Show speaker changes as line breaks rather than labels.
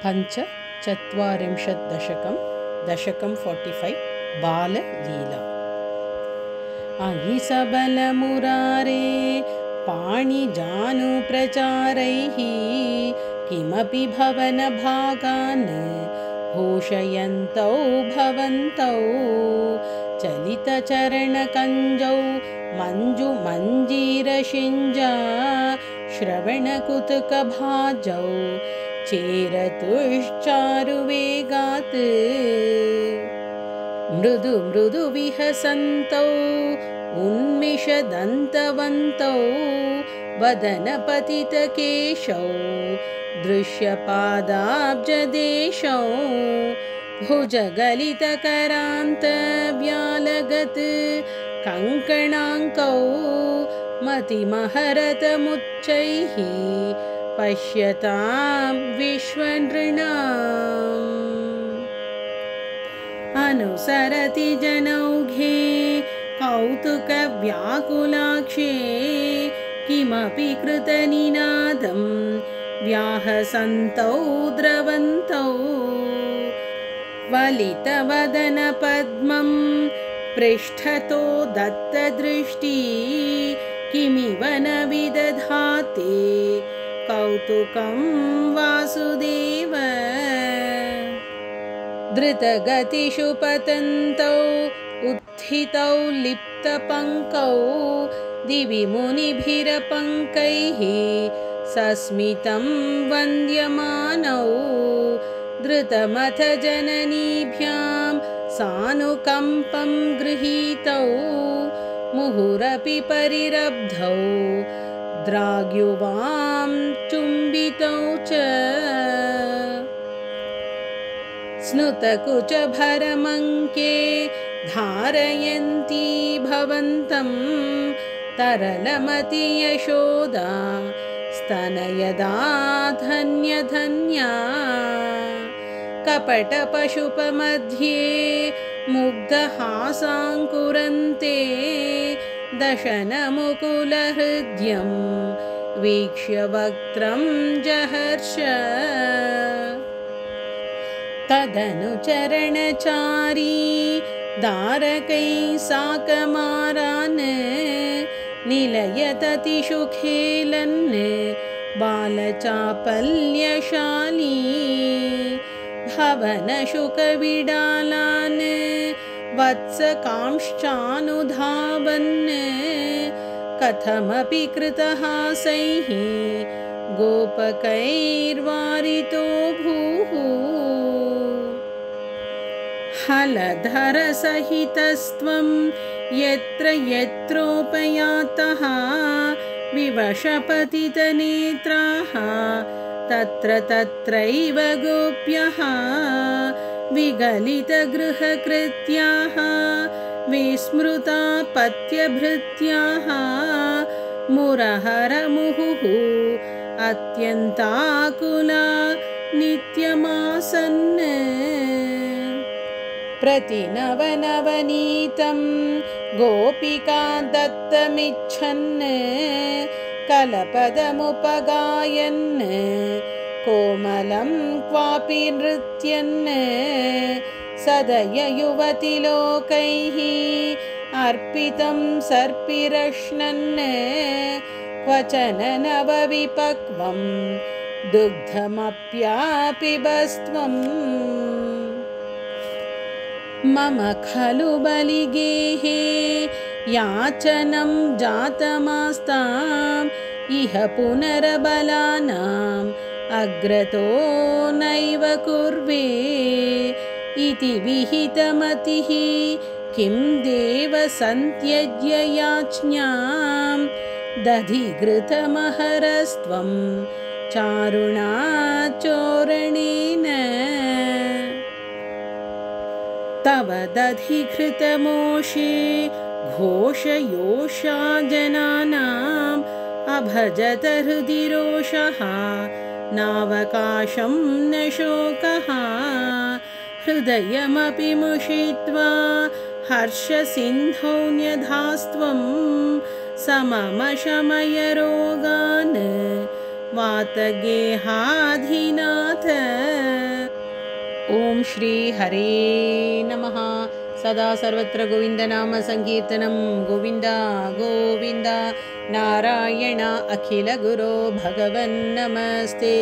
पञ्चचत्वारिंशत् दशकं 45 बाललीला। अयि सबलमुरारे पाणिजानुप्रचारैः किमपि भवनभागान् भूषयन्तौ भवन्तौ चलितचरणकञ्जौ मञ्जुमञ्जीरशिञ्जा श्रवणकुतुकभाजौ चेरतुश्चारुवेगात् मृदु मृदु विहसन्तौ उन्मिषदन्तवन्तौ वदनपतितकेशौ दृश्यपादाब्जदेशौ भुजगलितकरान्तव्यालगत् कङ्कणाङ्कौ मतिमहरतमुच्चैः पश्यतां विश्वनृणाम् अनुसरति जनौघे कौतुकव्याकुलाक्षे किमपि कृतनिनादं व्याहसन्तौ द्रवन्तौ वलितवदनपद्मं पृष्ठतो दत्तदृष्टि किमिव न विदधाते कौतुकं वासुदेव धृतगतिषु पतन्तौ उत्थितौ लिप्तपङ्कौ दिवि मुनिभिरपङ्कैः सस्मितं वन्द्यमानौ धृतमथ जननीभ्यां सानुकम्पं गृहीतौ मुहुरपि परिरब्धौ द्राग्युवां चुम्बितौ च स्नुतकुचभरमङ्के धारयन्ती भवन्तं तरलमति यशोदा स्तनयदा धन्यधन्या कपटपशुपमध्ये मुग्धहासाङ्कुरन्ते दशनमुकुलहृद्यं वीक्ष्य वक्त्रं जहर्ष तदनु चरणचारी दारकैः साकमारान् निलयततिषु खेलन् बालचापल्यशाली भवनशुकविडालान् वत्सकांश्चानुधावन् कथमपि कृतहासैः गोपकैर्वारितो भूः हलधरसहितस्त्वं यत्र यत्रोपयातः विवशपतितनेत्राः तत्र तत्रैव गोप्यः विगलितगृहकृत्याः विस्मृता पत्यभृत्याः मुरहरमुहुः अत्यन्ताकुला नित्यमासन् प्रतिनवनवनीतं गोपिका दत्तमिच्छन् कलपदमुपगायन् कोमलं क्वापि नृत्यन् सदययुवतिलोकैः अर्पितं सर्पिरश्नन् क्वचन नवविपक्वं दुग्धमप्यापिबस्त्वम् मम खलु बलिगेहे याचनं जातमास्ताम् इह पुनरबलानाम् अग्रतो नैव कुर्वे इति विहितमतिः किं देव सन्त्यज्य याच्ञां दधिघृतमहरस्त्वं चारुणा चोरणेन तव दधिघृतमोषे घोषयोषा जनानाम् अभजत हृदि रोषः नावकाशं न शोकः हृदयमपि मुषित्वा हर्षसिन्धौ न्यधास्त्वं सममशमय रोगान् वातगेहाधिनाथ। ॐ श्री हरे नमः। सदा सर्वत्र गोविन्दनाम संकीर्तनं गोविन्द गोविन्द। नारायण अखिल गुरो भगवन् नमस्ते।